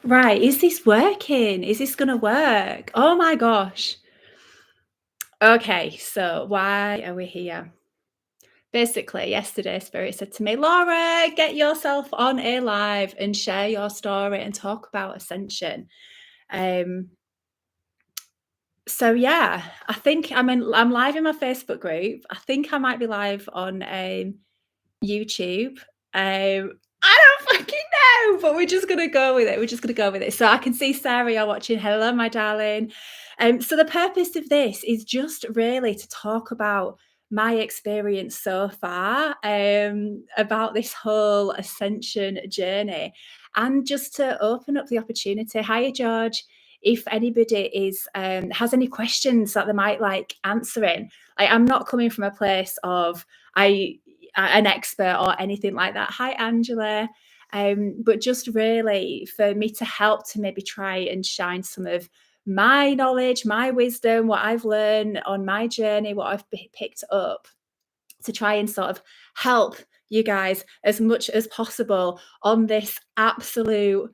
Right, is this working? Is this gonna work? Oh my gosh. Okay, so why are we here? Basically, yesterday, Spirit said to me, Laura, get yourself on a live and share your story and talk about Ascension. Um, so yeah, I think I'm live in my Facebook group. I think I might be live on YouTube. I don't fucking know, but we're just gonna go with it. We're just gonna go with it. So I can see Sarah, you're watching. Hello, my darling. So the purpose of this is just really to talk about my experience so far, about this whole ascension journey, and just to open up the opportunity. Hiya, George. If anybody is has any questions that they might like answering, I'm not coming from a place of I an expert or anything like that. Hi, Angela. But just really for me to help to maybe try and shine some of my knowledge, my wisdom, what I've learned on my journey, what I've picked up to try and sort of help you guys as much as possible on this absolute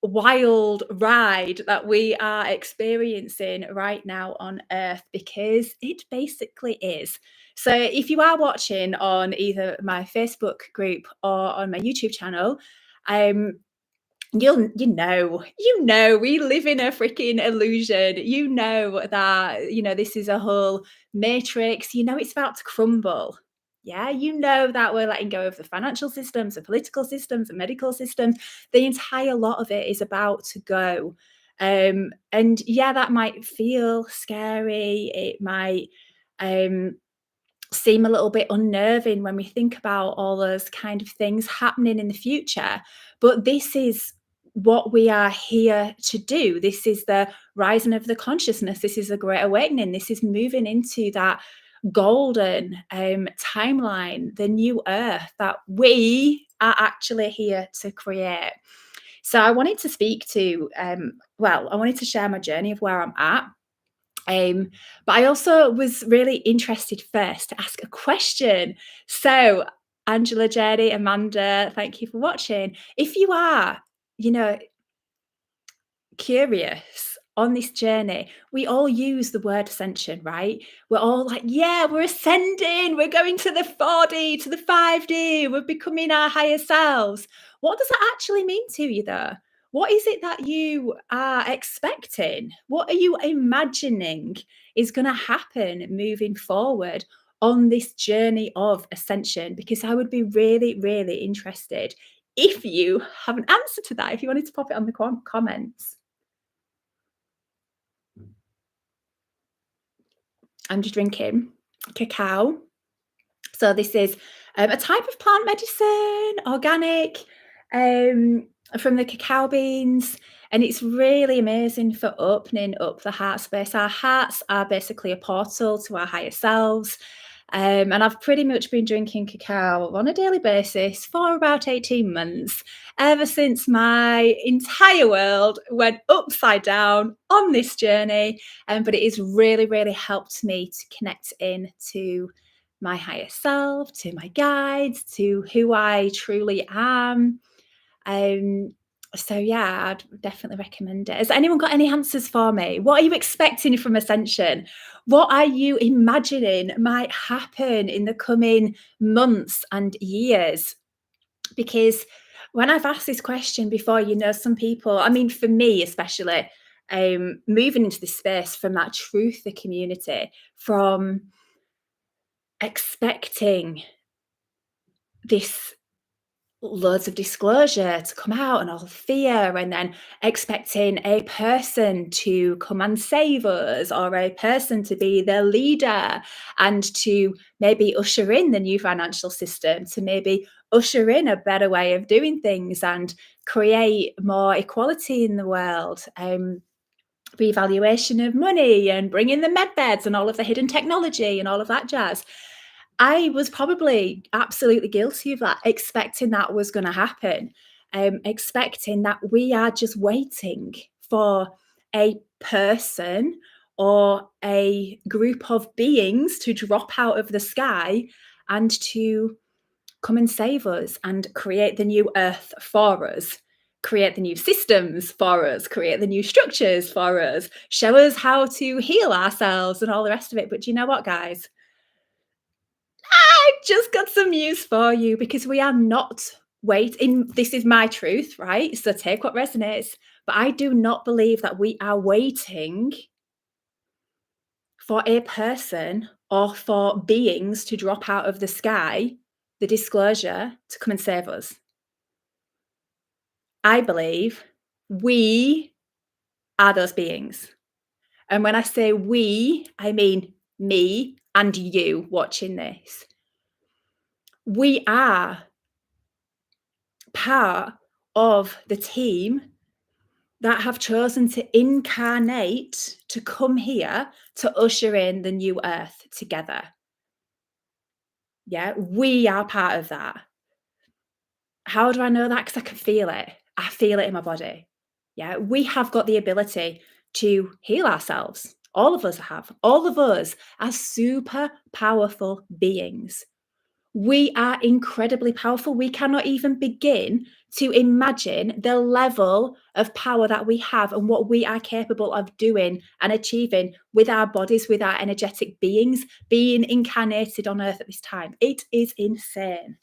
wild ride that we are experiencing right now on earth, because it basically is. So if you are watching on either my Facebook group or on my YouTube channel, um you know we live in a freaking illusion. You know that this is a whole matrix. It's about to crumble. Yeah, you know that we're letting go of the financial systems, the political systems, the medical systems. The entire lot of it is about to go. And yeah, that might feel scary. It might um seem a little bit unnerving when we think about all those kind of things happening in the future. But this is what we are here to do. This is the rising of the consciousness. This is a great awakening. This is moving into that golden timeline, the new earth that we are actually here to create. So I wanted to speak to, I wanted to share my journey of where I'm at, but I also was really interested first to ask a question. So, Angela, Jenny, Amanda, thank you for watching. If you are, you know, curious on this journey, we all use the word ascension, right? We're all like, yeah, we're ascending, we're going to the 4D, to the 5D, we're becoming our higher selves. What does that actually mean to you, though? What is it that you are expecting? What are you imagining is going to happen moving forward on this journey of ascension? Because I would be really, really interested if you have an answer to that, if you wanted to pop it on the comments. I'm just drinking cacao. So this is a type of plant medicine, organic, um, from the cacao beans, and it's really amazing for opening up the heart space. Our hearts are basically a portal to our higher selves. And I've pretty much been drinking cacao on a daily basis for about 18 months, ever since my entire world went upside down on this journey. But it has really, really helped me to connect in to my higher self, to my guides, to who I truly am. Um, so yeah, I'd definitely recommend it. Has anyone got any answers for me? What are you expecting from Ascension? What are you imagining might happen in the coming months and years? Because when I've asked this question before, some people, I mean, for me especially, moving into this space from that truth, the community, from expecting this loads of disclosure to come out and all fear, and then expecting a person to come and save us, or a person to be the leader and to maybe usher in the new financial system, to maybe usher in a better way of doing things and create more equality in the world. Revaluation of money and bring in the med beds and all of the hidden technology and all of that jazz. I was probably absolutely guilty of that, expecting that was going to happen, expecting that we are just waiting for a person or a group of beings to drop out of the sky and to come and save us and create the new earth for us, create the new systems for us, create the new structures for us, show us how to heal ourselves and all the rest of it. But do you know what, guys? I just got some news for you because we are not waiting. This is my truth, right? So take what resonates. But I do not believe that we are waiting for a person or for beings to drop out of the sky, the disclosure to come and save us. I believe we are those beings. And when I say we, I mean me and you watching this. We are part of the team that have chosen to incarnate to come here to usher in the new earth together. Yeah, we are part of that. How do I know that? Because I can feel it. I feel it in my body. Yeah, we have got the ability to heal ourselves. All of us have. All of us are super powerful beings. We are incredibly powerful. We cannot even begin to imagine the level of power that we have and what we are capable of doing and achieving with our bodies, with our energetic beings being incarnated on earth at this time. It is insane.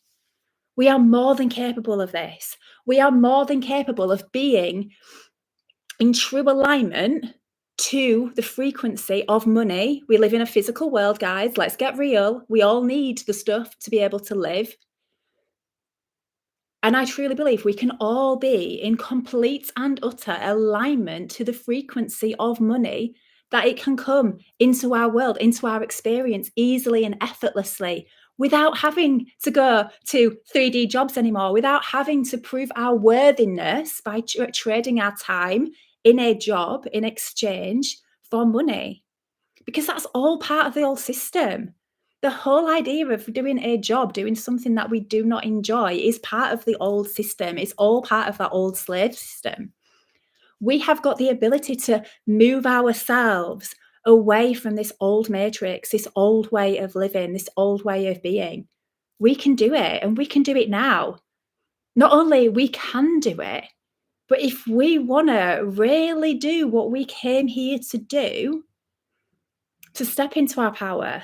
We are more than capable of this. We are more than capable of being in true alignment to the frequency of money. We live in a physical world, guys. Let's get real. We all need the stuff to be able to live. And I truly believe we can all be in complete and utter alignment to the frequency of money, that it can come into our world, into our experience easily and effortlessly without having to go to 3D jobs anymore, without having to prove our worthiness by trading our time in a job in exchange for money. Because that's all part of the old system. The whole idea of doing a job, doing something that we do not enjoy, is part of the old system. It's all part of that old slave system. We have got the ability to move ourselves away from this old matrix, this old way of living, this old way of being. We can do it, and we can do it now. Not only we can do it, but if we want to really do what we came here to do, to step into our power,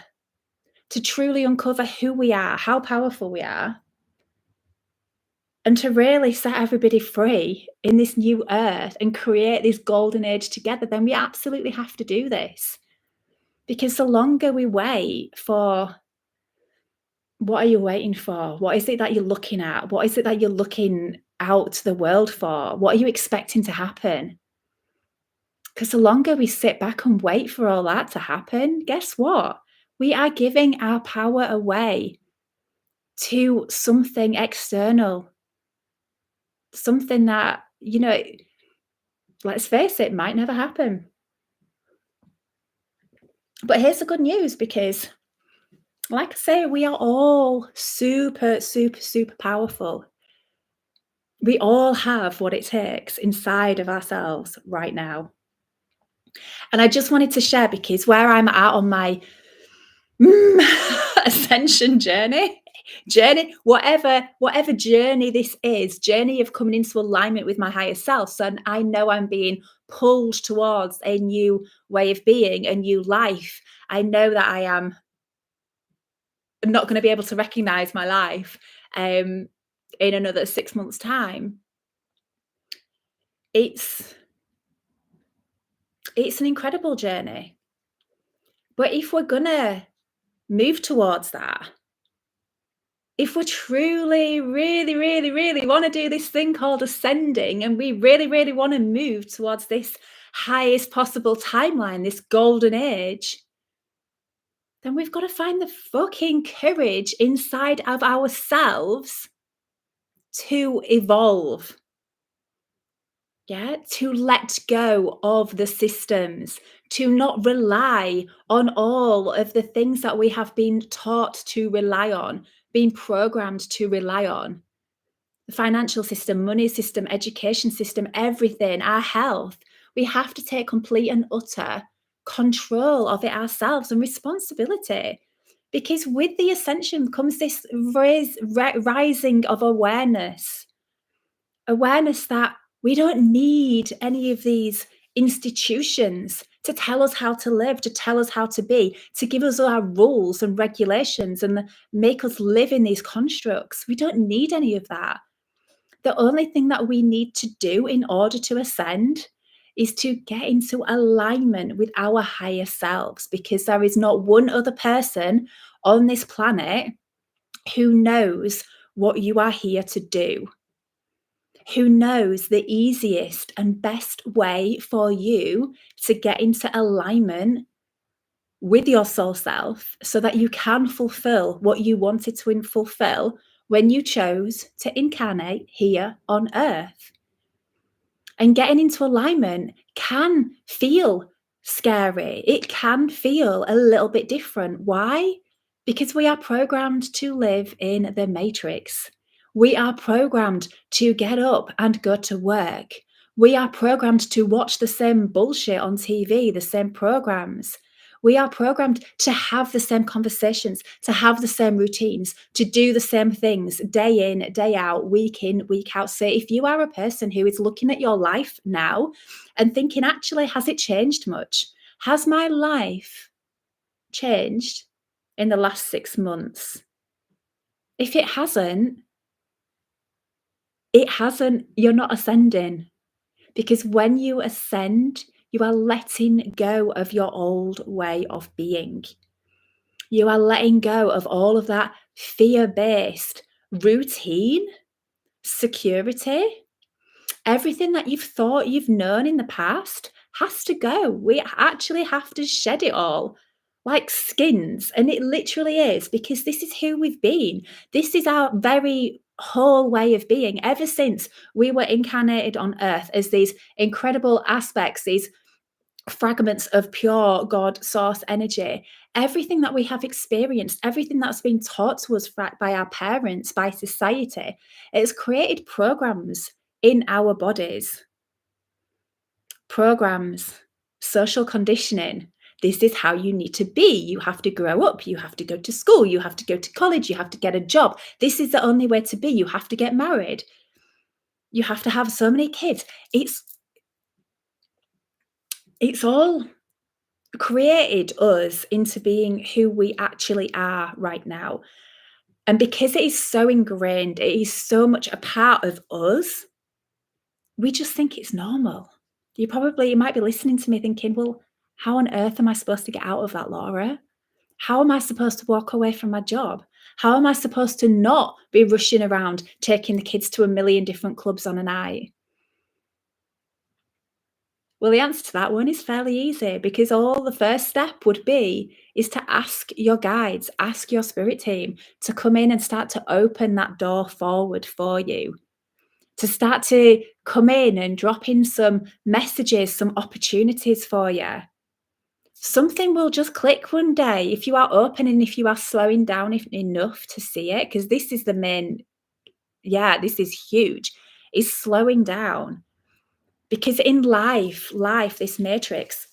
to truly uncover who we are, how powerful we are, and to really set everybody free in this new earth and create this golden age together, then we absolutely have to do this. Because the longer we wait for, what are you waiting for? What is it that you're looking at? What is it that you're looking out to the world for? What are you expecting to happen? Because the longer we sit back and wait for all that to happen, guess what? We are giving our power away to something external, something that, let's face it, might never happen. But here's the good news, because, like I say, we are all super, super, super powerful. We all have what it takes inside of ourselves right now. And I just wanted to share, because where I'm at on my ascension journey, whatever journey this is, journey of coming into alignment with my higher self. So I know I'm being pulled towards a new way of being, a new life. I know that I am not going to be able to recognize my life in another 6 months' time. It's an incredible journey. But if we're gonna move towards that, if we truly, really, really, really want to do this thing called ascending, and we really, really want to move towards this highest possible timeline, this golden age, then we've got to find the fucking courage inside of ourselves to evolve. Yeah, to let go of the systems, to not rely on all of the things that we have been taught to rely on, been programmed to rely on. The financial system, money system, education system, everything, our health. We have to take complete and utter control of it ourselves and responsibility. Because with the ascension comes this rising of awareness that We don't need any of these institutions to tell us how to live, to tell us how to be, to give us our rules and regulations and make us live in these constructs. We don't need any of that. The only thing that we need to do in order to ascend is to get into alignment with our higher selves, because there is not one other person on this planet who knows what you are here to do, who knows the easiest and best way for you to get into alignment with your soul self so that you can fulfill what you wanted to fulfill when you chose to incarnate here on earth. And getting into alignment can feel scary. It can feel a little bit different. Why? Because we are programmed to live in the matrix. We are programmed to get up and go to work. We are programmed to watch the same bullshit on TV, the same programs. We are programmed to have the same conversations, to have the same routines, to do the same things day in, day out, week in, week out. So if you are a person who is looking at your life now and thinking, actually, has it changed much? Has my life changed in the last 6 months? If it hasn't, you're not ascending. Because when you ascend, you are letting go of your old way of being. You are letting go of all of that fear-based routine, security, everything that you've thought you've known in the past has to go. We actually have to shed it all like skins. And it literally is, because this is who we've been. This is our very whole way of being ever since we were incarnated on earth as these incredible aspects, these fragments of pure God source energy. Everything that we have experienced, everything that's been taught to us by our parents, by society, it's created programs in our bodies. Programs, social conditioning. This is how you need to be. You have to grow up. You have to go to school. You have to go to college. You have to get a job. This is the only way to be. You have to get married. You have to have so many kids. It's all created us into being who we actually are right now. And because it is so ingrained, it is so much a part of us, we just think it's normal. You might be listening to me thinking, well, how on earth am I supposed to get out of that, Laura? How am I supposed to walk away from my job? How am I supposed to not be rushing around taking the kids to a million different clubs on a night? Well, the answer to that one is fairly easy, because all the first step would be is to ask your guides, ask your spirit team to come in and start to open that door forward for you, to start to come in and drop in some messages, some opportunities for you. Something will just click one day if you are open and if you are slowing down enough to see it, because this is the main, this is huge, is slowing down. Because in life, this matrix,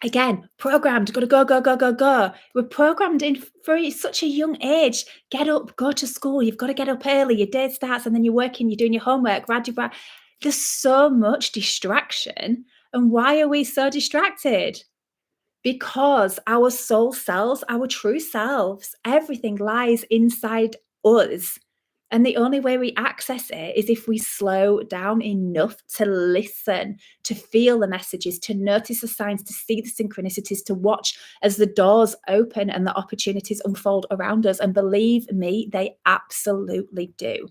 again, programmed, gotta go, go, go, go, go. We're programmed in for such a young age. Get up, go to school. You've got to get up early. Your day starts, and then you're working, you're doing your homework. There's so much distraction. And why are we so distracted? Because our soul selves, our true selves, everything lies inside us. And the only way we access it is if we slow down enough to listen, to feel the messages, to notice the signs, to see the synchronicities, to watch as the doors open and the opportunities unfold around us. And believe me, they absolutely do.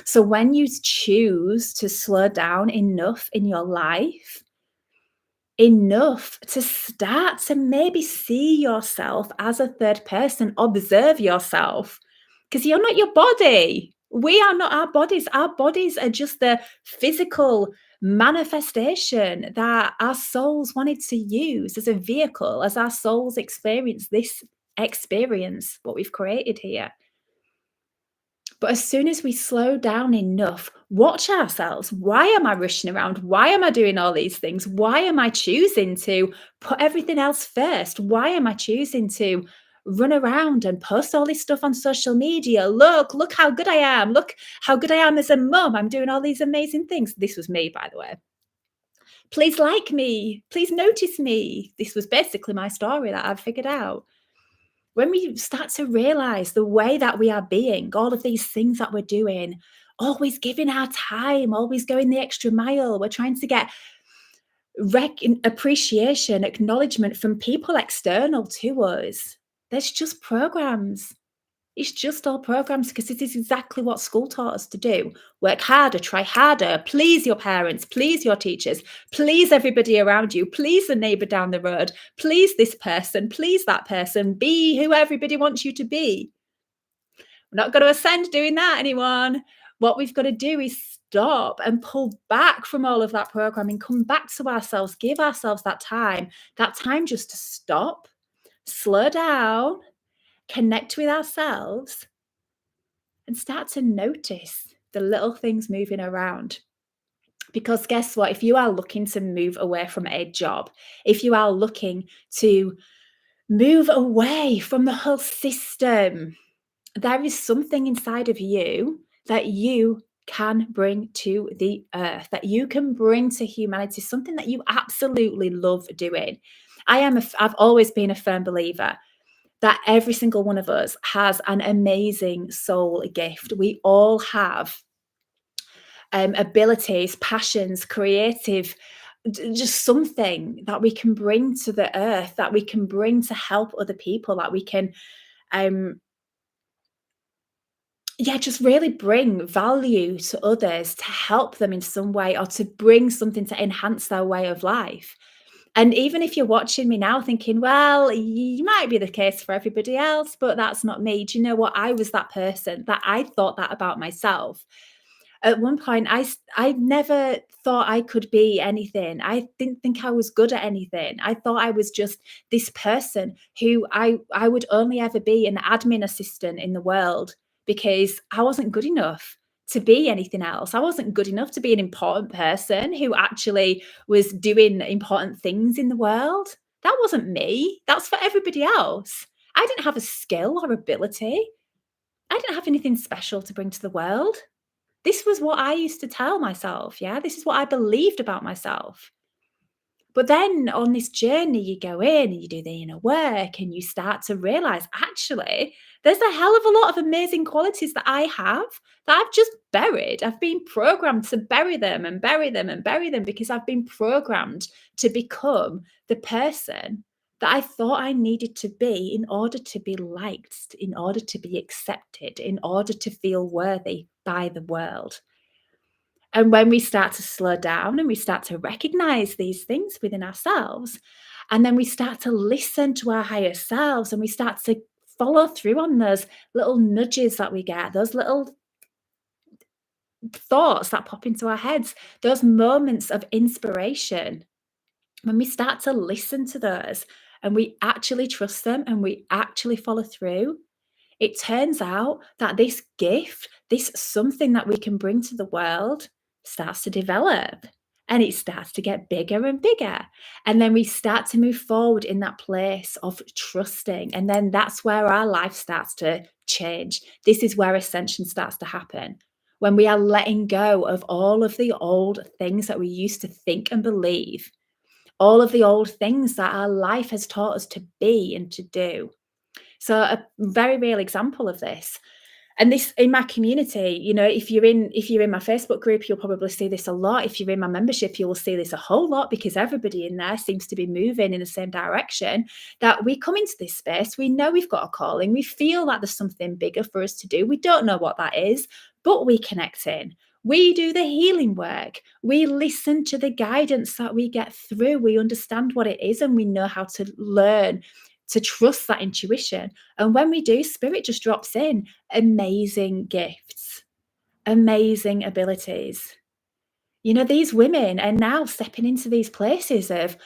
So when you choose to slow down enough in your life, enough to start to maybe see yourself as a third person, observe yourself, because you're not your body. We are not our bodies. Our bodies are just the physical manifestation that our souls wanted to use as a vehicle, as our souls experience this experience, what we've created here. But as soon as we slow down enough, watch ourselves. Why am I rushing around? Why am I doing all these things? Why am I choosing to put everything else first? Why am I choosing to run around and post all this stuff on social media. Look how good I am. Look how good I am as a mum. I'm doing all these amazing things. This was me, by the way. Please like me. Please notice me. This was basically my story that I've figured out. When we start to realize the way that we are being, all of these things that we're doing, always giving our time, always going the extra mile, we're trying to get appreciation, acknowledgement from people external to us. There's just programs. It's just all programs because it is exactly what school taught us to do. Work harder, try harder, please your parents, please your teachers, please everybody around you, please the neighbor down the road, please this person, please that person, be who everybody wants you to be. We're not going to ascend doing that, anyone. What we've got to do is stop and pull back from all of that programming, come back to ourselves, give ourselves that time just to stop, slow down, connect with ourselves, and start to notice the little things moving around. Because guess what? If you are looking to move away from a job, if you are looking to move away from the whole system, there is something inside of you that you can bring to the earth, that you can bring to humanity, something that you absolutely love doing. I've always been a firm believer that every single one of us has an amazing soul gift. We all have abilities, passions, creative, just something that we can bring to the earth, that we can bring to help other people, that we can just really bring value to others, to help them in some way, or to bring something to enhance their way of life. And even if you're watching me now thinking, well, you might be the case for everybody else, but that's not me. Do you know what? I was that person that I thought that about myself. At one point, I never thought I could be anything. I didn't think I was good at anything. I thought I was just this person who I would only ever be an admin assistant in the world because I wasn't good enough to be anything else. I wasn't good enough to be an important person who actually was doing important things in the world. That wasn't me. That's for everybody else. I didn't have a skill or ability. I didn't have anything special to bring to the world. This was what I used to tell myself, yeah? This is what I believed about myself. But then on this journey, you go in and you do the inner work and you start to realize, actually, there's a hell of a lot of amazing qualities that I have that I've just buried. I've been programmed to bury them and bury them and bury them because I've been programmed to become the person that I thought I needed to be in order to be liked, in order to be accepted, in order to feel worthy by the world. And when we start to slow down and we start to recognize these things within ourselves, and then we start to listen to our higher selves and we start to follow through on those little nudges that we get, those little thoughts that pop into our heads, those moments of inspiration, when we start to listen to those and we actually trust them and we actually follow through, it turns out that this gift, this something that we can bring to the world, starts to develop and it starts to get bigger and bigger. And then we start to move forward in that place of trusting. And then that's where our life starts to change. This is where ascension starts to happen. When we are letting go of all of the old things that we used to think and believe, all of the old things that our life has taught us to be and to do. So a very real example of this, and this in my community, if you're in my Facebook group, you'll probably see this a lot. If you're in my membership, you will see this a whole lot because everybody in there seems to be moving in the same direction. That we come into this space, we know we've got a calling, we feel that there's something bigger for us to do. We don't know what that is, but we connect in. We do the healing work. We listen to the guidance that we get through. We understand what it is and we know how to learn to trust that intuition. And when we do, spirit just drops in amazing gifts, amazing abilities. These women are now stepping into these places of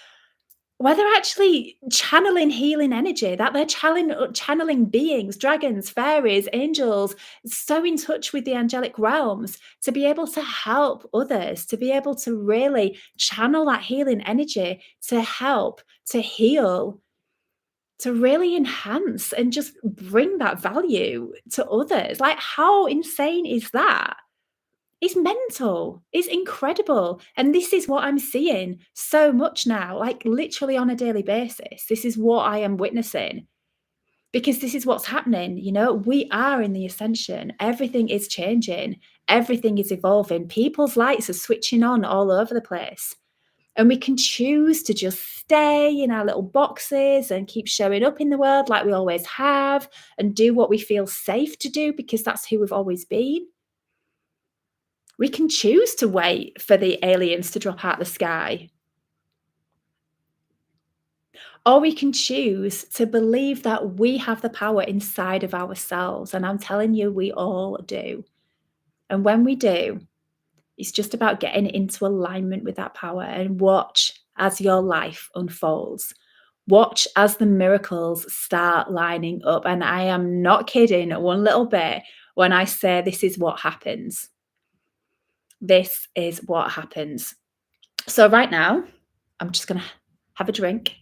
where they're actually channeling healing energy, that they're channeling beings, dragons, fairies, angels, so in touch with the angelic realms to be able to help others, to be able to really channel that healing energy to help, to heal, to really enhance and just bring that value to others. Like, how insane is that? It's mental. It's incredible. And this is what I'm seeing so much now, like literally on a daily basis. This is what I am witnessing because this is what's happening. We are in the ascension. Everything is changing, everything is evolving. People's lights are switching on all over the place. And we can choose to just stay in our little boxes and keep showing up in the world like we always have and do what we feel safe to do because that's who we've always been. We can choose to wait for the aliens to drop out the sky. Or we can choose to believe that we have the power inside of ourselves. And I'm telling you, we all do. And when we do, it's just about getting into alignment with that power and watch as your life unfolds. Watch as the miracles start lining up. And I am not kidding one little bit when I say this is what happens. This is what happens. So, right now, I'm just going to have a drink.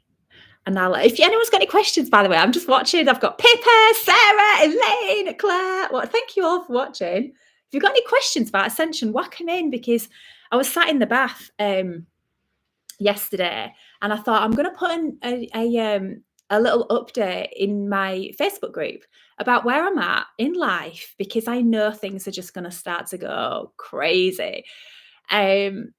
And if anyone's got any questions, by the way, I'm just watching. I've got Pippa, Sarah, Elaine, Claire. Well, thank you all for watching. If you've got any questions about Ascension, whack them in because I was sat in the bath yesterday and I thought I'm going to put in a little update in my Facebook group about where I'm at in life because I know things are just going to start to go crazy. And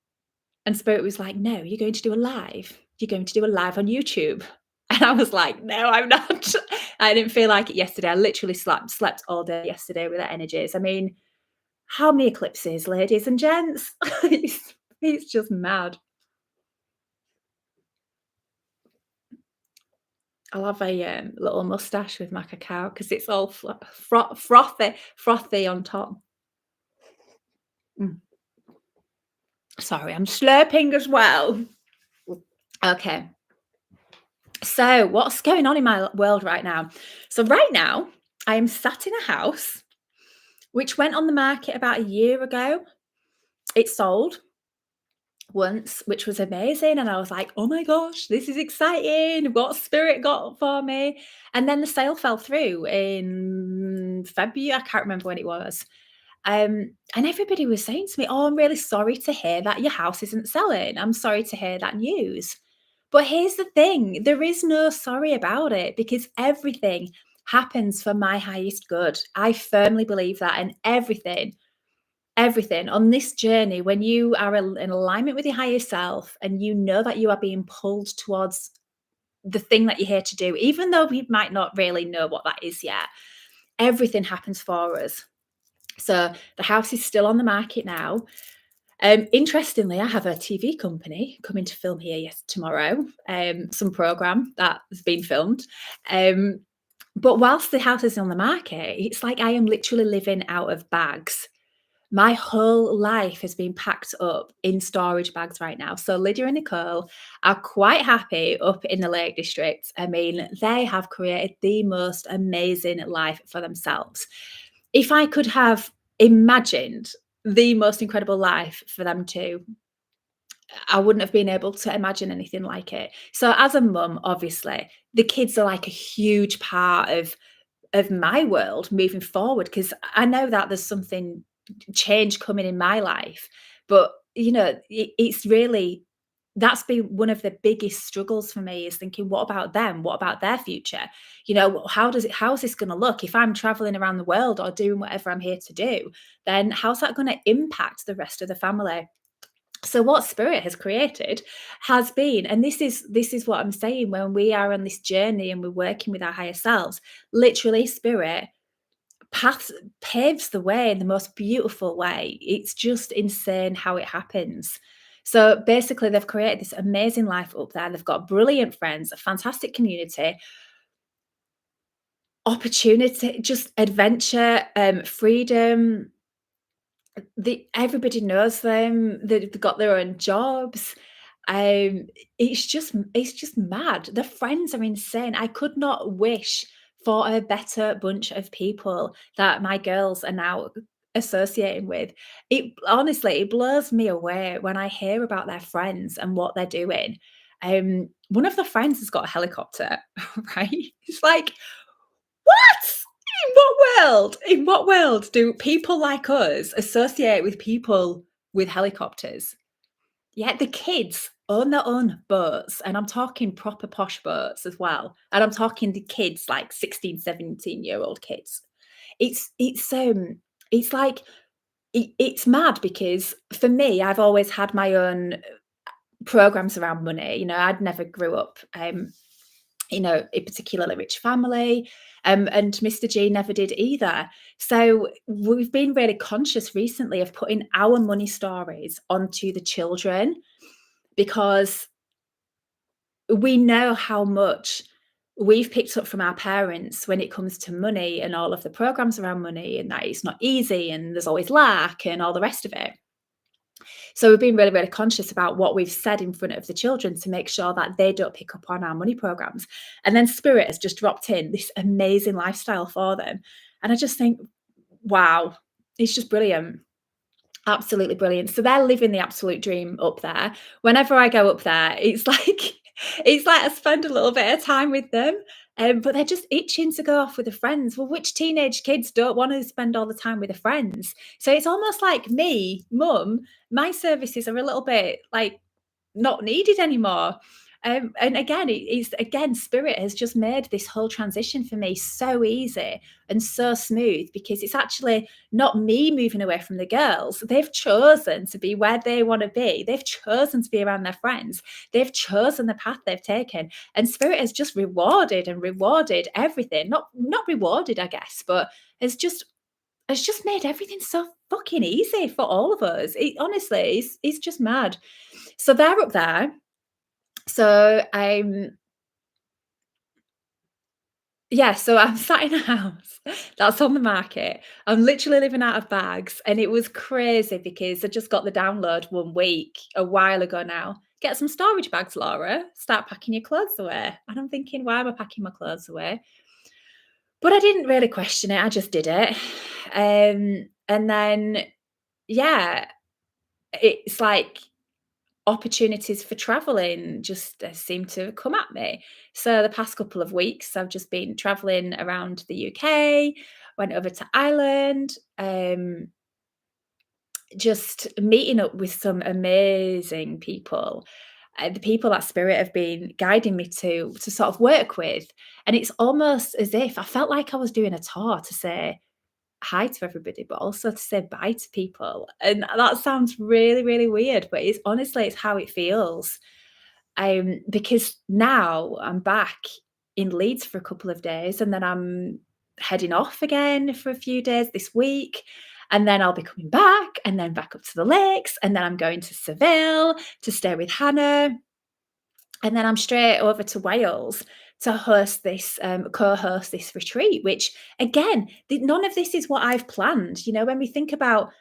Spirit was like, no, you're going to do a live. You're going to do a live on YouTube. And I was like, no, I'm not. I didn't feel like it yesterday. I literally slept all day yesterday with that energies. I mean, how many eclipses, ladies and gents? it's just mad. I'll have a little mustache with my cacao because it's all frothy on top. Mm. Sorry, I'm slurping as well. Okay. So, what's going on in my world right now? So, right now, I am sat in a house which went on the market about a year ago. It sold once, which was amazing. And I was like, oh my gosh, this is exciting. What spirit got for me? And then the sale fell through in February. I can't remember when it was. And everybody was saying to me, oh, I'm really sorry to hear that your house isn't selling. I'm sorry to hear that news. But here's the thing, there is no sorry about it because everything happens for my highest good. I firmly believe that. And everything on this journey, when you are in alignment with your higher self and you know that you are being pulled towards the thing that you're here to do, even though we might not really know what that is yet, everything happens for us. So the house is still on the market now. Interestingly, I have a TV company coming to film here tomorrow, some program that has been filmed. But whilst the house is on the market, it's like I am literally living out of bags. My whole life has been packed up in storage bags right now. So Lydia and Nicole are quite happy up in the Lake District. I mean, they have created the most amazing life for themselves. If I could have imagined the most incredible life for them too, I wouldn't have been able to imagine anything like it. So as a mum, obviously, the kids are like a huge part of my world moving forward because I know that there's something change coming in my life. But it's really that's been one of the biggest struggles for me is thinking, what about them? What about their future? How's this going to look if I'm traveling around the world or doing whatever I'm here to do? Then how's that going to impact the rest of the family? So what spirit has created has been, and this is what I'm saying, when we are on this journey and we're working with our higher selves, literally spirit paths paves the way in the most beautiful way. It's just insane how it happens. So basically they've created this amazing life up there. They've got brilliant friends, a fantastic community, opportunity, just adventure, freedom. Everybody knows them. They've got their own jobs. It's just mad. The friends are insane. I could not wish for a better bunch of people that my girls are now associating with. It honestly, it blows me away when I hear about their friends and what they're doing. One of the friends has got a helicopter, right? It's like, what? In what world? In what world do people like us associate with people with helicopters? Yeah, the kids own their own boats, and I'm talking proper posh boats as well. And I'm talking the kids, like 16, 17-year-old kids. It's like it's mad because for me, I've always had my own programs around money. I'd never grew up a particularly rich family. And Mr. G never did either. So we've been really conscious recently of putting our money stories onto the children because we know how much we've picked up from our parents when it comes to money and all of the programs around money, and that it's not easy and there's always lack and all the rest of it. So we've been really, really conscious about what we've said in front of the children to make sure that they don't pick up on our money programs. And then Spirit has just dropped in this amazing lifestyle for them. And I just think, wow, it's just brilliant. Absolutely brilliant. So they're living the absolute dream up there. Whenever I go up there, it's like I spend a little bit of time with them. But they're just itching to go off with the friends. Well, which teenage kids don't want to spend all the time with their friends? So it's almost like me, mum, my services are a little bit like not needed anymore. And again, it's again, Spirit has just made this whole transition for me so easy and so smooth because it's actually not me moving away from the girls. They've chosen to be where they want to be. They've chosen to be around their friends. They've chosen the path they've taken. And Spirit has just rewarded and rewarded everything. Not rewarded, I guess, but has just made everything so fucking easy for all of us. It honestly it's just mad. So they're up there. So I'm sat in a house that's on the market. I'm literally living out of bags, and it was crazy because I just got the download one week a while ago now. Get some storage bags, Laura. Start packing your clothes away. And I'm thinking, why am I packing my clothes away? But I didn't really question it. I just did it. And then, yeah, it's like opportunities for traveling just seem to come at me. So the past couple of weeks, I've just been traveling around the UK, went over to Ireland, just meeting up with some amazing people. The people that Spirit have been guiding me to sort of work with. And it's almost as if I felt like I was doing a tour to say hi to everybody, but also to say bye to people. And that sounds really, really weird, but it's how it feels. Because now I'm back in Leeds for a couple of days, and then I'm heading off again for a few days this week. And then I'll be coming back and then back up to the lakes. And then I'm going to Seville to stay with Hannah. And then I'm straight over to Wales to host this, co-host this retreat, which again, none of this is what I've planned. When we think about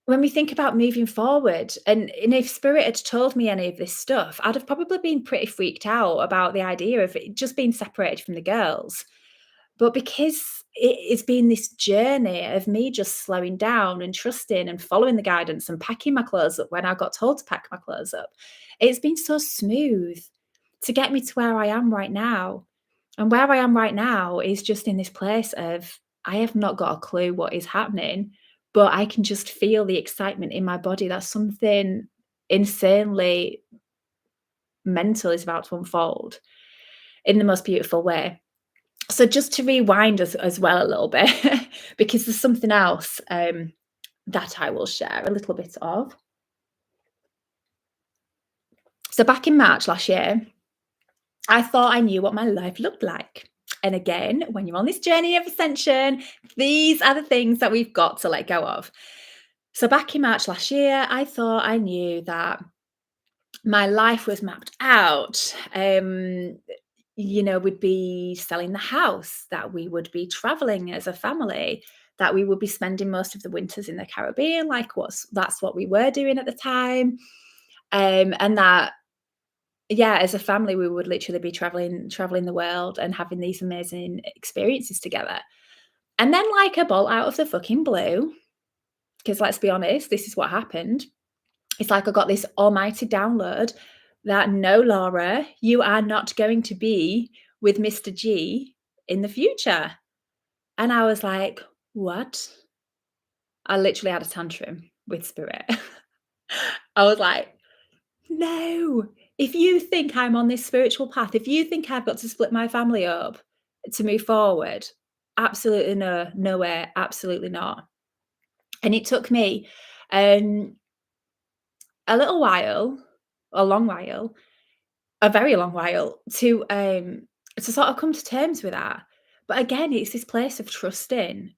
moving forward, and if Spirit had told me any of this stuff, I'd have probably been pretty freaked out about the idea of it just being separated from the girls. But because it's been this journey of me just slowing down and trusting and following the guidance and packing my clothes up when I got told to pack my clothes up, it's been so smooth to get me to where I am right now. And where I am right now is just in this place of I have not got a clue what is happening, but I can just feel the excitement in my body that something insanely mental is about to unfold in the most beautiful way. So just to rewind as well a little bit, because there's something else that I will share a little bit of. So back in March last year, I thought I knew what my life looked like. And again, when you're on this journey of ascension, these are the things that we've got to let go of. So back in March last year, I thought I knew that my life was mapped out. We'd be selling the house, that we would be traveling as a family, that we would be spending most of the winters in the Caribbean, that's what we were doing at the time. And that, yeah, as a family, we would literally be traveling the world and having these amazing experiences together. And then, like a bolt out of the fucking blue, because let's be honest, this is what happened. It's like I got this almighty download that, "No, Laura, you are not going to be with Mr. G in the future." And I was like, "What?" I literally had a tantrum with spirit. I was like, "No, if you think I'm on this spiritual path, if you think I've got to split my family up to move forward, absolutely no, no way, absolutely not." And it took me um, a little while, a long while, a very long while to sort of come to terms with that. But again, it's this place of trusting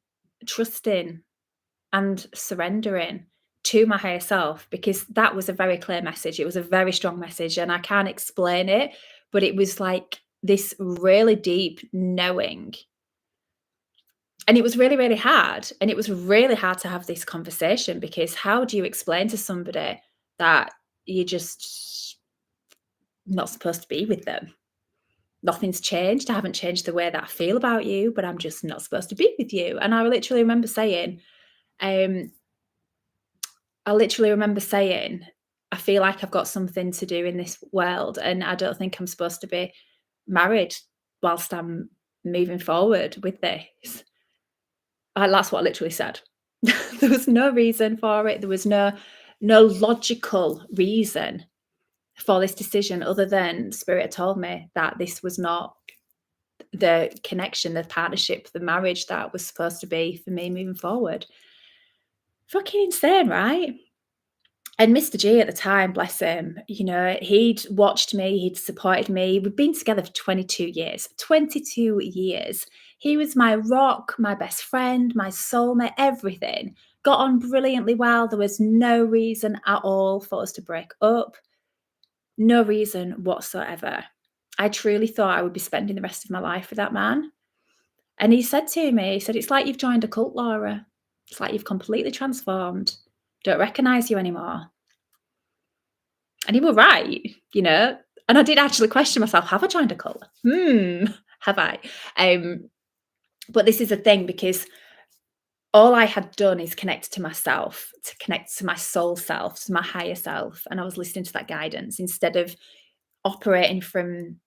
and surrendering to my higher self, because that was a very clear message. It was a very strong message, and I can't explain it, but it was like this really deep knowing. And it was really, really hard. And it was really hard to have this conversation, because how do you explain to somebody that you're just not supposed to be with them? Nothing's changed. I haven't changed the way that I feel about you, but I'm just not supposed to be with you. And um, I literally remember saying, I feel like I've got something to do in this world, and I don't think I'm supposed to be married whilst I'm moving forward with this. That's what I literally said. There was no reason for it. There was no logical reason for this decision, other than Spirit told me that this was not the connection, the partnership, the marriage that was supposed to be for me moving forward. Fucking insane, right? And Mr. G at the time, bless him, he'd watched me, he'd supported me. We'd been together for 22 years. 22 years. He was my rock, my best friend, my soulmate, everything. Got on brilliantly well. There was no reason at all for us to break up. No reason whatsoever. I truly thought I would be spending the rest of my life with that man. And he said to me, he said, "It's like you've joined a cult, Laura. It's like you've completely transformed. Don't recognize you anymore." And he was right, you know. And I did actually question myself, have I joined a cult? Have I? Um, but this is a thing, because all I had done is connect to myself, to connect to my soul self, to my higher self. And I was listening to that guidance instead of operating from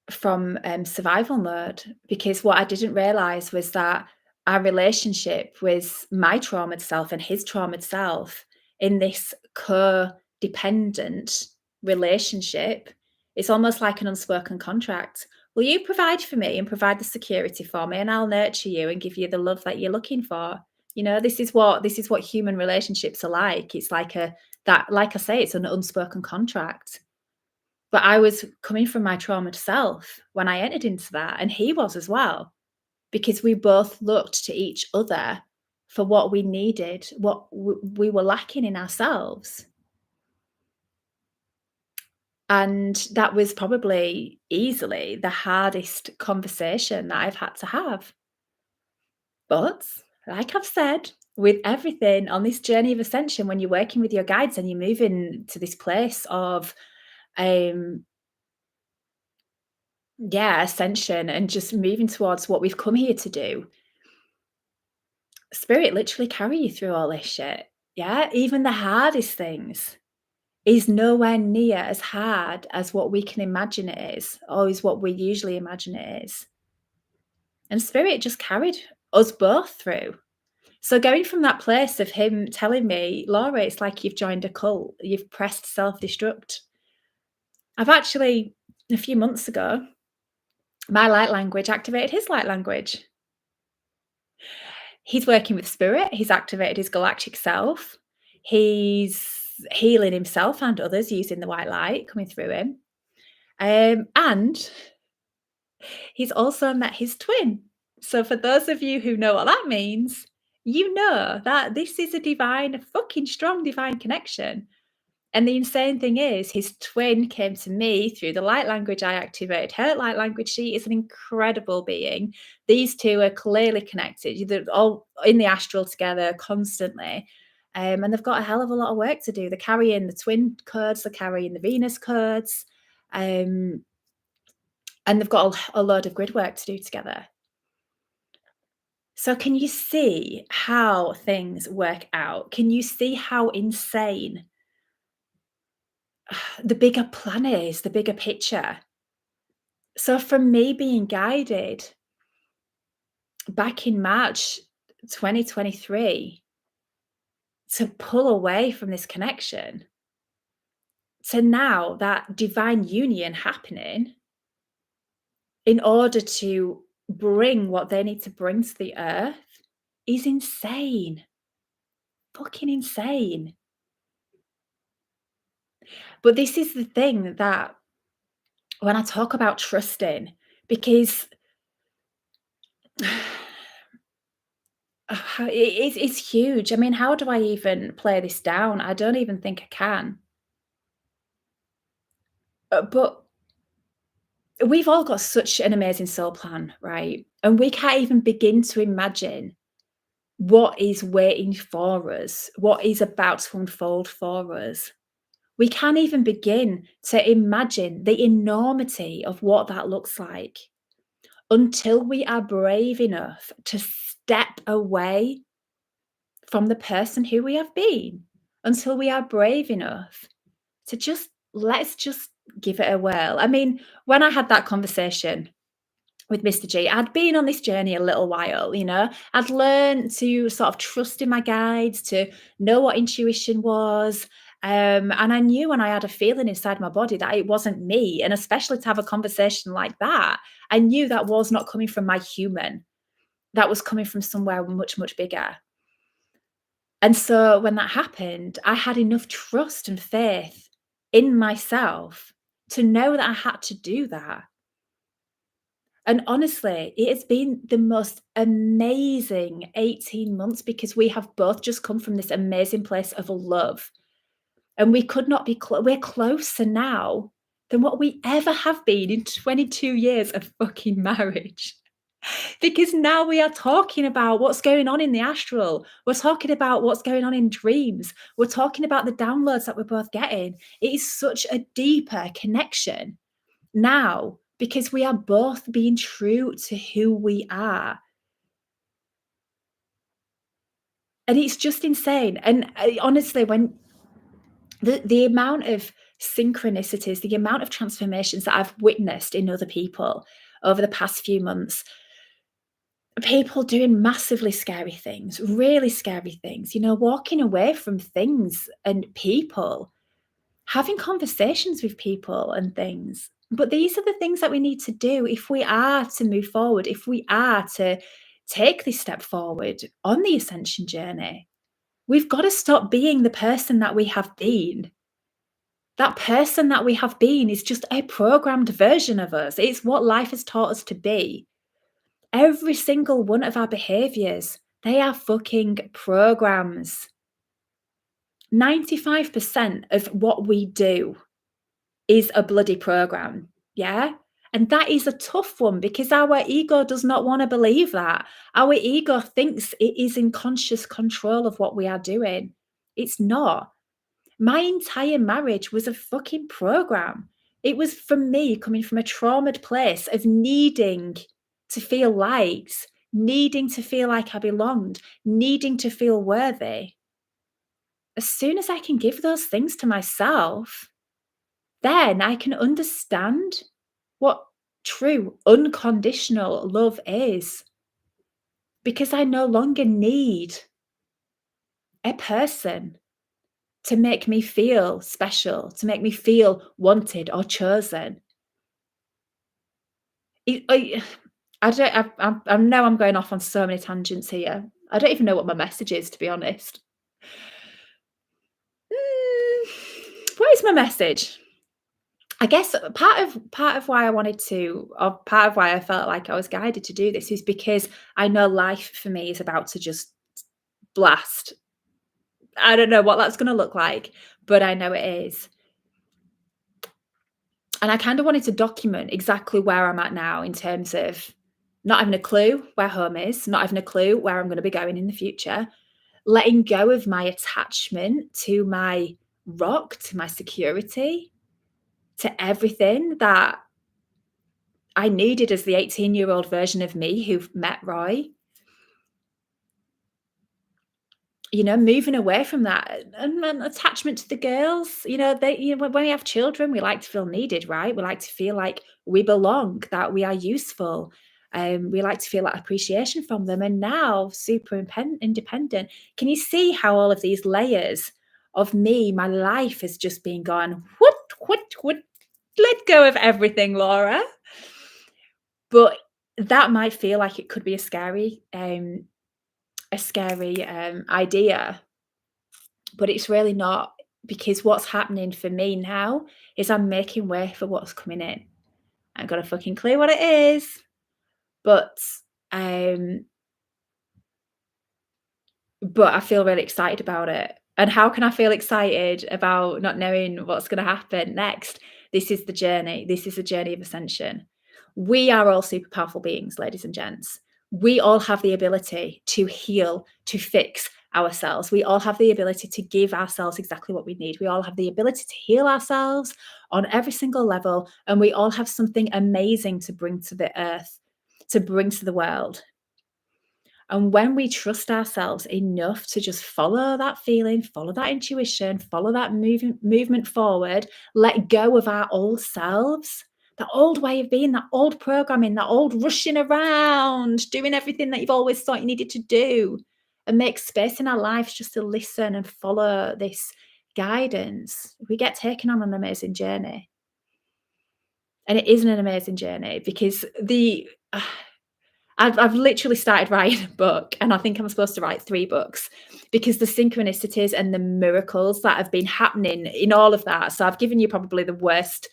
survival mode, because what I didn't realize was that our relationship with my traumatized self and his traumatized self, in this codependent relationship, it's almost like an unspoken contract. Will you provide for me and provide the security for me, and I'll nurture you and give you the love that you're looking for? This is what human relationships are like. It's like like I say, it's an unspoken contract. But I was coming from my traumatized self when I entered into that, and he was as well, because we both looked to each other for what we needed, what we were lacking in ourselves. And that was probably easily the hardest conversation that I've had to have. But like I've said, with everything on this journey of ascension, when you're working with your guides and you're moving to this place of um yeah, ascension, and just moving towards what we've come here to do. Spirit literally carry you through all this shit. Yeah, even the hardest things is nowhere near as hard as what we can imagine it is, or is what we usually imagine it is. And Spirit just carried us both through. So going from that place of him telling me, "Laura, it's like you've joined a cult, you've pressed self-destruct." I've actually, a few months ago, my light language activated his light language. He's working with spirit, he's activated his galactic self, he's healing himself and others using the white light coming through him. And he's also met his twin. So for those of you who know what that means, you know that this is a divine, fucking strong divine connection. And the insane thing is, his twin came to me through the light language I activated. Her light language, she is an incredible being. These two are clearly connected. They're all in the astral together constantly. And they've got a hell of a lot of work to do. They're carrying the twin codes, they're carrying the Venus codes, and they've got a load of grid work to do together. So, can you see how things work out? Can you see how insane the bigger plan is, the bigger picture. So from me being guided back in March 2023 to pull away from this connection, to now that divine union happening in order to bring what they need to bring to the earth is insane. Fucking insane. But this is the thing that when I talk about trusting, because it's huge. I mean, how do I even play this down? I don't even think I can. But we've all got such an amazing soul plan, right? And we can't even begin to imagine what is waiting for us, what is about to unfold for us. We can't even begin to imagine the enormity of what that looks like until we are brave enough to step away from the person who we have been, until we are brave enough to just let's just give it a whirl. I mean, when I had that conversation with Mr. G, I'd been on this journey a little while, you know. I'd learned to sort of trust in my guides, to know what intuition was. And I knew when I had a feeling inside my body that it wasn't me. And especially to have a conversation like that, I knew that was not coming from my human. That was coming from somewhere much, much bigger. And so when that happened, I had enough trust and faith in myself to know that I had to do that. And honestly, it has been the most amazing 18 months because we have both just come from this amazing place of love. And we could not be, we're closer now than what we ever have been in 22 years of fucking marriage. Because now we are talking about what's going on in the astral. We're talking about what's going on in dreams. We're talking about the downloads that we're both getting. It is such a deeper connection now because we are both being true to who we are. And it's just insane. And honestly, when the amount of synchronicities, the amount of transformations that I've witnessed in other people over the past few months, people doing massively scary things, really scary things, you know, walking away from things and people, having conversations with people and things. But these are the things that we need to do if we are to move forward, if we are to take this step forward on the ascension journey. We've got to stop being the person that we have been. That person that we have been is just a programmed version of us. It's what life has taught us to be. Every single one of our behaviors, they are fucking programs. 95% of what we do is a bloody program. Yeah. And that is a tough one because our ego does not want to believe that. Our ego thinks it is in conscious control of what we are doing. It's not. My entire marriage was a fucking program. It was from me coming from a traumatized place of needing to feel liked, needing to feel like I belonged, needing to feel worthy. As soon as I can give those things to myself, then I can understand what true unconditional love is. Because I no longer need a person to make me feel special, to make me feel wanted or chosen. It I don't I know I'm going off on so many tangents here. I don't even know what my message is, to be honest. What is my message? I guess part of why I wanted to, or part of why I felt like I was guided to do this is because I know life for me is about to just blast. I don't know what that's gonna look like, but I know it is. And I kind of wanted to document exactly where I'm at now in terms of not having a clue where home is, not having a clue where I'm going to be going in the future, letting go of my attachment to my rock, to my security, to everything that I needed as the 18-year-old version of me who met Roy. moving away from that and attachment to the girls. When we have children, we like to feel needed, right? We like to feel like we belong, that we are useful. We like to feel that appreciation from them. And now, super independent. Can you see how all of these layers of me, my life has just been gone, what, let go of everything, Laura. But that might feel like it could be a scary idea, but it's really not, because what's happening for me now is I'm making way for what's coming in. I ain't got a fucking clue what it is, but um, but I feel really excited about it. And how can I feel excited about not knowing what's going to happen next? This is the journey. This is a journey of ascension. We are all super powerful beings, ladies and gents. We all have the ability to heal, to fix ourselves. We all have the ability to give ourselves exactly what we need. We all have the ability to heal ourselves on every single level. And we all have something amazing to bring to the earth, to bring to the world. And when we trust ourselves enough to just follow that feeling, follow that intuition, follow that movement forward, let go of our old selves, that old way of being, that old programming, that old rushing around, doing everything that you've always thought you needed to do, and make space in our lives just to listen and follow this guidance, we get taken on an amazing journey. And it is an amazing journey, because I've literally started writing a book, and I think I'm supposed to write 3 books, because the synchronicities and the miracles that have been happening in all of that. So I've given you probably the worst,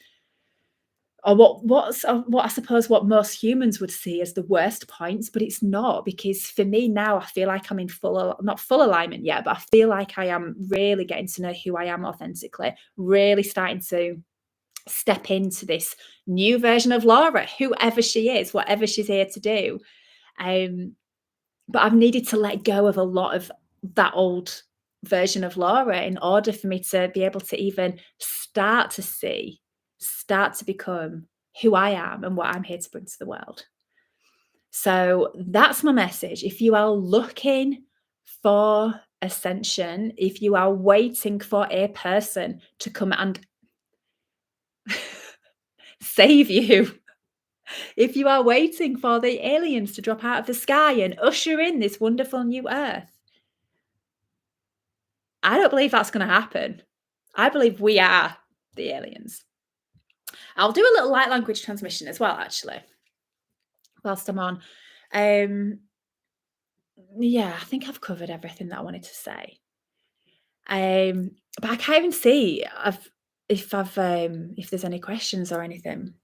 or what I suppose what most humans would see as the worst points, but it's not, because for me now I feel like I'm in not full alignment yet, but I feel like I am really getting to know who I am authentically, really starting to step into this new version of Laura, whoever she is, whatever she's here to do. But I've needed to let go of a lot of that old version of Laura in order for me to be able to even start to become who I am and what I'm here to bring to the world. So that's my message. If you are looking for ascension, if you are waiting for a person to come and save you, if you are waiting for the aliens to drop out of the sky and usher in this wonderful new earth, I don't believe that's going to happen. I believe we are the aliens. I'll do a little light language transmission as well, actually, whilst I'm on. Yeah, I think I've covered everything that I wanted to say. But I can't even see if there's any questions or anything.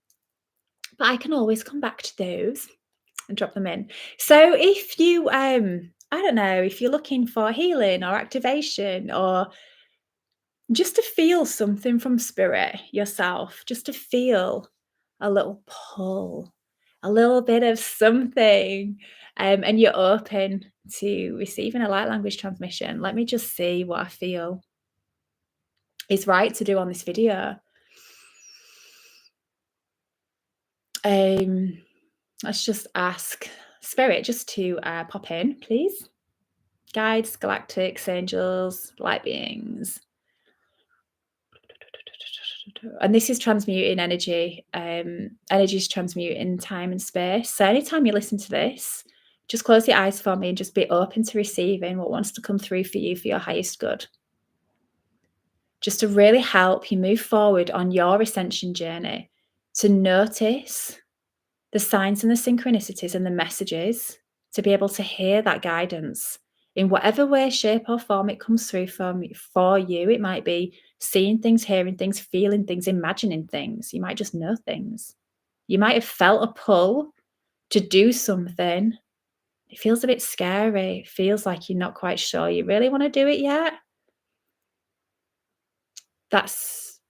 But I can always come back to those and drop them in. So if you I don't know, if you're looking for healing or activation, or just to feel something from spirit yourself, just to feel a little pull, a little bit of something, and you're open to receiving a light language transmission, let me just see what I feel is right to do on this video. Let's just ask spirit just to pop in, please. Guides, galactics, angels, light beings. And this is transmuting energy. Energy is transmuting time and space. So anytime you listen to this, just close your eyes for me and just be open to receiving what wants to come through for you for your highest good. Just to really help you move forward on your ascension journey, to notice the signs and the synchronicities and the messages, to be able to hear that guidance in whatever way, shape, or form it comes through for you. It might be seeing things, hearing things, feeling things, imagining things. You might just know things. You might have felt a pull to do something. It feels a bit scary. It feels like you're not quite sure you really want to do it yet. That's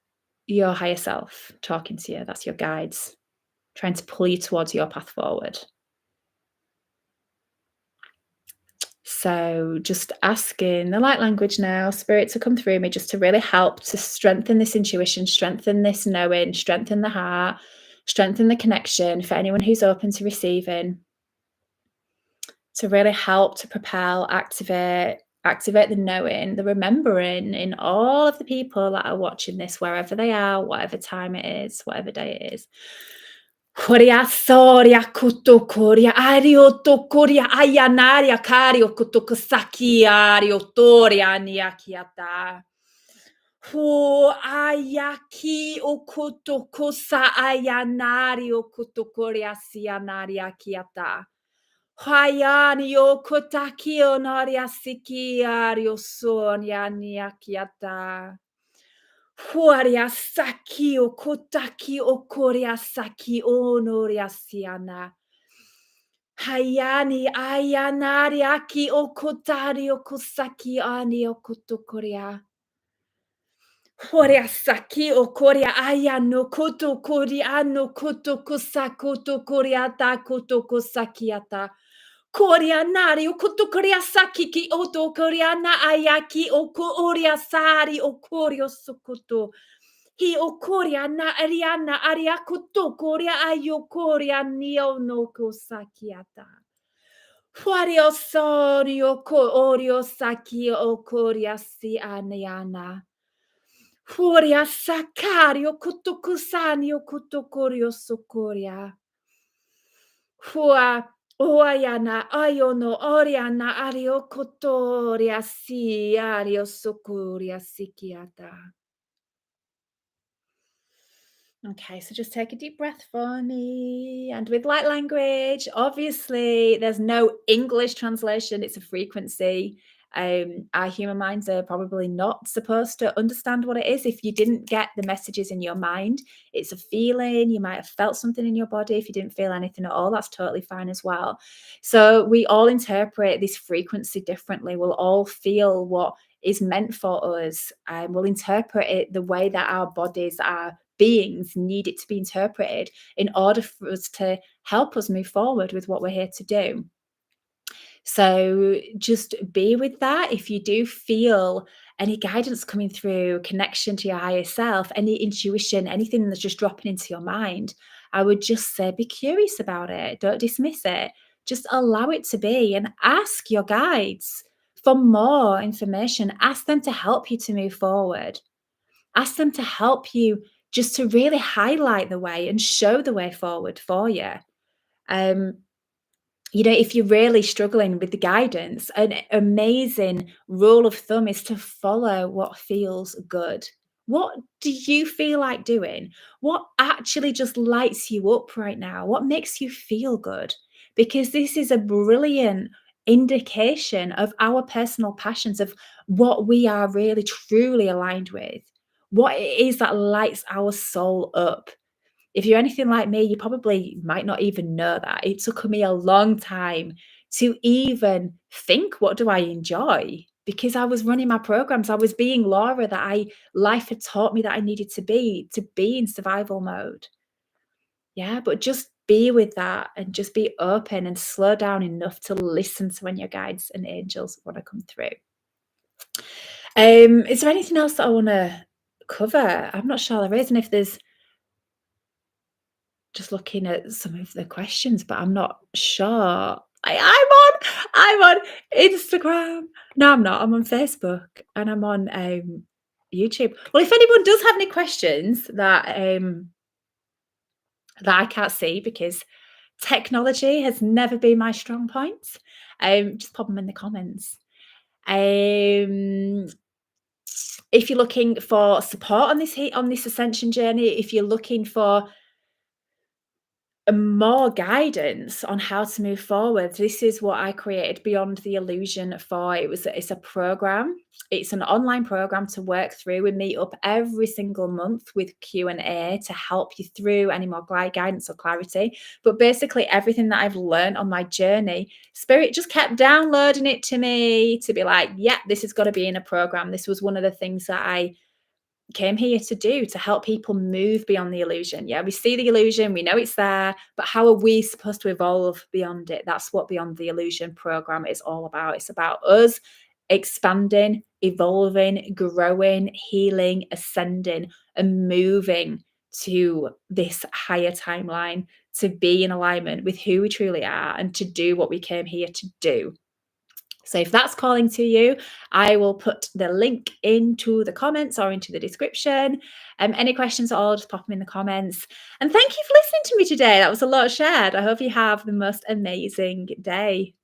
your higher self talking to you. That's your guides trying to pull you towards your path forward. So just asking the light language now, spirit, to come through me, just to really help to strengthen this intuition, strengthen this knowing, strengthen the heart, strengthen the connection for anyone who's open to receiving, to really help to propel, activate, activate the knowing, the remembering in all of the people that are watching this, wherever they are, whatever time it is, whatever day it is. Korea soria kuto koria ario to koria ayanaria kario kuto kusaki ario toria niakiata. Hu ayaki okuto kosa ayanari okuto koria sianaria kiata. Hayani okotaki onaria siki ario sonia niakiata. Huaria saki okotaki okoria saki onoria siana. Hayani ayanari aki okotari okosaki ani okotokoria. Horia saki okoria ayano koto kori ano koto kosakoto koriata koto kosakiata. Korea nari o koto korea saki ki oto korea na ayaki o ko oria sari o korio sokoto. Hi o korea na ariana ariakoto korea ayo korea nio no kosakiata. Huario sorio ko orio saki o korea si aniana. Furia sakario kutukusanio kutukurio sokoria. Fua oayana ayono oriana ario kotoria si ario sokoria sikiata. Okay, so just take a deep breath for me. And with light language, obviously, there's no English translation, it's a frequency. Our human minds are probably not supposed to understand what it is if you didn't get the messages in your mind. It's a feeling. You might have felt something in your body. If you didn't feel anything at all, that's totally fine as well. So we all interpret this frequency differently. We'll all feel what is meant for us, and we'll interpret it the way that our bodies, our beings need it to be interpreted in order for us to help us move forward with what we're here to do. So just be with that. If you do feel any guidance coming through, connection to your higher self, any intuition, anything that's just dropping into your mind, I would just say be curious about it. Don't dismiss it. Just allow it to be and ask your guides for more information. Ask them to help you to move forward. Ask them to help you just to really highlight the way and show the way forward for you. Um, if you're really struggling with the guidance, an amazing rule of thumb is to follow what feels good. What do you feel like doing? What actually just lights you up right now? What makes you feel good? Because this is a brilliant indication of our personal passions, of what we are really truly aligned with, what it is that lights our soul up. If you're anything like me, you probably might not even know that. It took me a long time to even think, what do I enjoy? Because I was running my programs. I was being Laura that life had taught me that I needed to be in survival mode. Yeah, but just be with that and just be open and slow down enough to listen to when your guides and angels want to come through. Is there anything else that I want to cover? I'm not sure there is, and if there's, just looking at some of the questions, but I'm not sure. I'm on Instagram. No, I'm not. I'm on Facebook and I'm on YouTube. Well, if anyone does have any questions that I can't see, because technology has never been my strong point, just pop them in the comments. If you're looking for support on this ascension journey, if you're looking for more guidance on how to move forward, this is what I created Beyond the Illusion for. It's a program. It's an online program to work through. We meet up every single month with Q&A to help you through any more guidance or clarity. But basically everything that I've learned on my journey, Spirit just kept downloading it to me to be like, yeah, this has got to be in a program. This was one of the things that I came here to do, to help people move beyond the illusion. Yeah, we see the illusion, we know it's there, but how are we supposed to evolve beyond it? That's what Beyond the Illusion program is all about. It's about us expanding, evolving, growing, healing, ascending, and moving to this higher timeline, to be in alignment with who we truly are and to do what we came here to do. So if that's calling to you, I will put the link into the comments or into the description. Any questions at all, just pop them in the comments. And thank you for listening to me today. That was a lot shared. I hope you have the most amazing day.